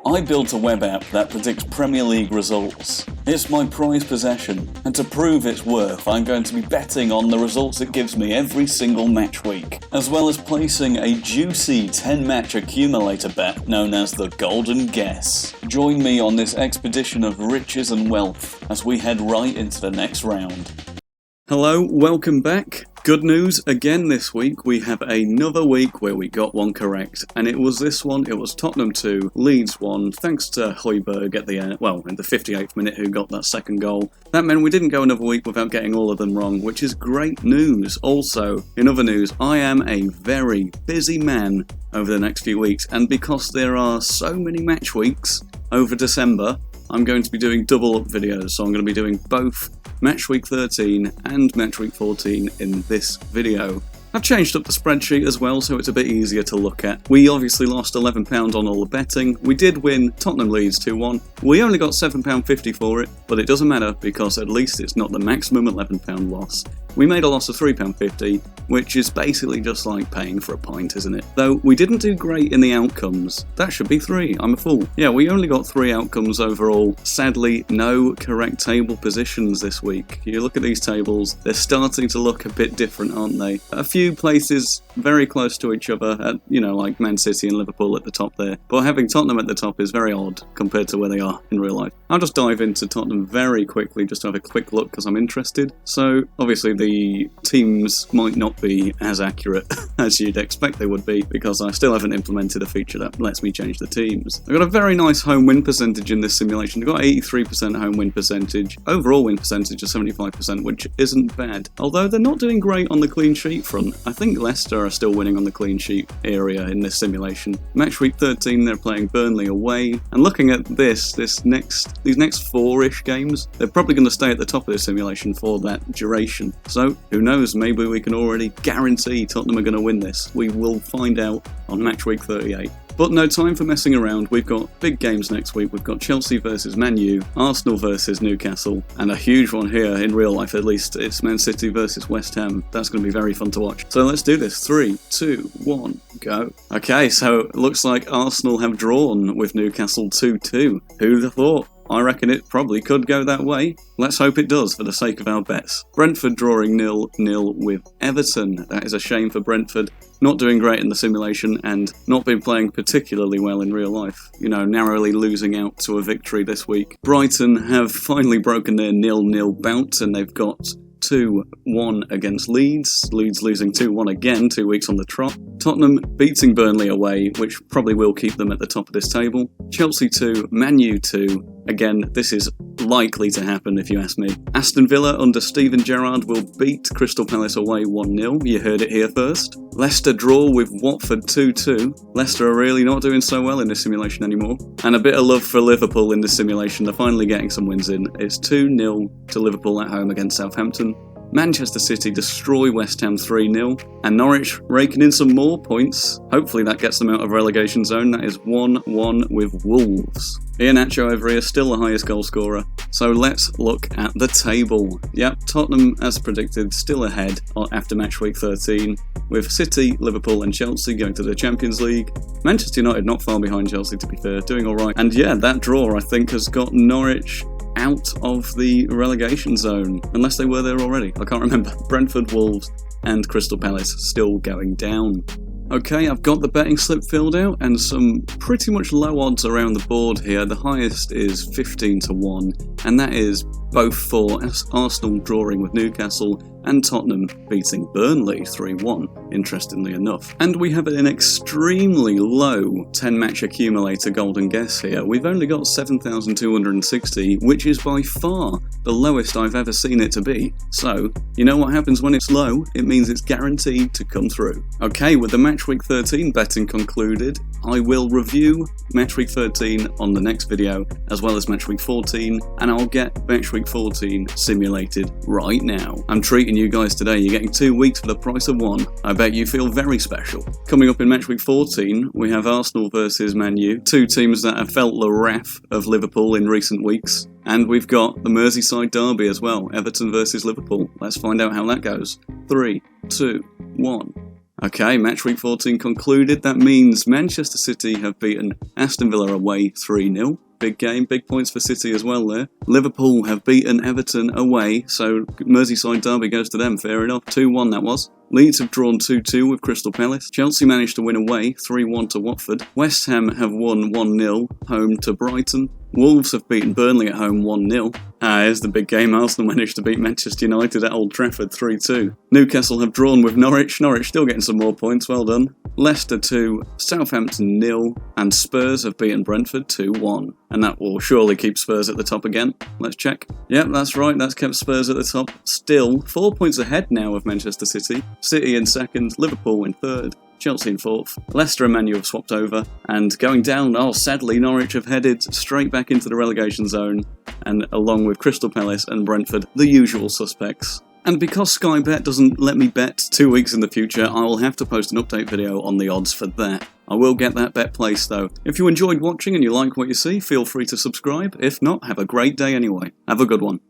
I built a web app that predicts Premier League results. It's my prized possession, and to prove its worth, I'm going to be betting on the results it gives me every single match week, as well as placing a juicy 10-match accumulator bet known as the Golden Guess. Join me on this expedition of riches and wealth as we head right into the next round. Hello, welcome back. Good news again this week. We have another week where we got one correct, and it was this one. It was Tottenham 2, Leeds 1, thanks to Højbjerg at the end, in the 58th minute, who got that second goal. That meant we didn't go another week without getting all of them wrong, which is great news. Also, in other news, I am a very busy man over the next few weeks, and because there are so many match weeks over December, I'm going to be doing double up videos, so I'm going to be doing both Match Week 13 and Match Week 14 in this video. I've changed up the spreadsheet as well, so it's a bit easier to look at. We obviously lost £11 on all the betting. We did win Tottenham Leeds 2-1. We only got £7.50 for it, but it doesn't matter because at least it's not the maximum £11 loss. We made a loss of £3.50, which is basically just like paying for a pint, isn't it? Though we didn't do great in the outcomes. That should be 3. I'm a fool. Yeah, we only got 3 outcomes overall. Sadly, no correct table positions this week. You look at these tables, they're starting to look a bit different, aren't they? A few places very close to each other, like Man City and Liverpool at the top there. But having Tottenham at the top is very odd compared to where they are in real life. I'll just dive into Tottenham very quickly, just to have a quick look because I'm interested. So, obviously the teams might not be as accurate as you'd expect they would be because I still haven't implemented a feature that lets me change the teams. I've got a very nice home win percentage in this simulation. I've got 83% home win percentage. Overall win percentage is 75%, which isn't bad. Although they're not doing great on the clean sheet front. I think Leicester are still winning on the clean sheet area in this simulation. Match week 13, they're playing Burnley away. And looking at these next 4-ish games, they're probably going to stay at the top of the simulation for that duration. So, who knows, maybe we can already guarantee Tottenham are going to win this. We will find out on match week 38. But no time for messing around. We've got big games next week. We've got Chelsea versus Man U, Arsenal versus Newcastle, and a huge one here, in real life at least. It's Man City versus West Ham. That's going to be very fun to watch. So let's do this. 3, 2, 1, go. Okay, so it looks like Arsenal have drawn with Newcastle 2-2. Who'd have thought? I reckon it probably could go that way. Let's hope it does for the sake of our bets. Brentford drawing 0-0 with Everton. That is a shame for Brentford. Not doing great in the simulation and not been playing particularly well in real life. Narrowly losing out to a victory this week. Brighton have finally broken their 0-0 bout and they've got 2-1 against Leeds. Leeds losing 2-1 again 2 weeks on the trot. Tottenham beating Burnley away, which probably will keep them at the top of this table. Chelsea 2, Man U 2. Again, this is likely to happen if you ask me. Aston Villa under Steven Gerrard will beat Crystal Palace away 1-0. You heard it here first. Leicester draw with Watford 2-2. Leicester are really not doing so well in this simulation anymore. And a bit of love for Liverpool in this simulation. They're finally getting some wins in. It's 2-0 to Liverpool at home against Southampton. Manchester City destroy West Ham 3-0, and Norwich raking in some more points. Hopefully that gets them out of relegation zone. That is 1-1 with Wolves. Iheanacho over here, still the highest goal scorer. So let's look at the table. Yep, Tottenham, as predicted, still ahead after match week 13, with City, Liverpool and Chelsea going to the Champions League. Manchester United not far behind Chelsea, to be fair, doing alright. And yeah, that draw, I think, has got Norwich out of the relegation zone, unless they were there already. I can't remember. Brentford, Wolves and Crystal Palace still going down. Okay, I've got the betting slip filled out and some pretty much low odds around the board here. The highest is 15-1, and that is both for Arsenal drawing with Newcastle and Tottenham beating Burnley 3-1, interestingly enough. And we have an extremely low 10-match accumulator golden guess here. We've only got 7,260, which is by far the lowest I've ever seen it to be. So, you know what happens when it's low? It means it's guaranteed to come through. Okay, with the match week 13 betting concluded, I will review match week 13 on the next video, as well as match week 14, and I'll get match week 14 simulated right now. I'm treating you guys today. You're getting 2 weeks for the price of one. I bet you feel very special. Coming up in match week 14, we have Arsenal versus Man U, two teams that have felt the wrath of Liverpool in recent weeks. And we've got the Merseyside derby as well, Everton versus Liverpool. Let's find out how that goes. 3, 2, 1, Okay, match week 14 concluded. That means Manchester City have beaten Aston Villa away 3-0. Big game, big points for City as well there. Liverpool have beaten Everton away, so Merseyside derby goes to them, fair enough. 2-1 that was. Leeds have drawn 2-2 with Crystal Palace. Chelsea managed to win away, 3-1 to Watford. West Ham have won 1-0, home to Brighton. Wolves have beaten Burnley at home 1-0. Here's the big game. Arsenal managed to beat Manchester United at Old Trafford 3-2. Newcastle have drawn with Norwich. Norwich still getting some more points, well done. Leicester 2, Southampton 0, and Spurs have beaten Brentford 2-1. And that will surely keep Spurs at the top again. Let's check. Yep, that's right, that's kept Spurs at the top. Still, 4 points ahead now of Manchester City. City in second, Liverpool in third. Chelsea in fourth. Leicester and Man U have swapped over, and going down, sadly, Norwich have headed straight back into the relegation zone, and along with Crystal Palace and Brentford, the usual suspects. And because skybet doesn't let me bet 2 weeks in the future, I will have to post an update video on the odds for that. I will get that bet placed though. If you enjoyed watching and you like what you see, feel free to subscribe. If not, have a great day anyway. Have a good one.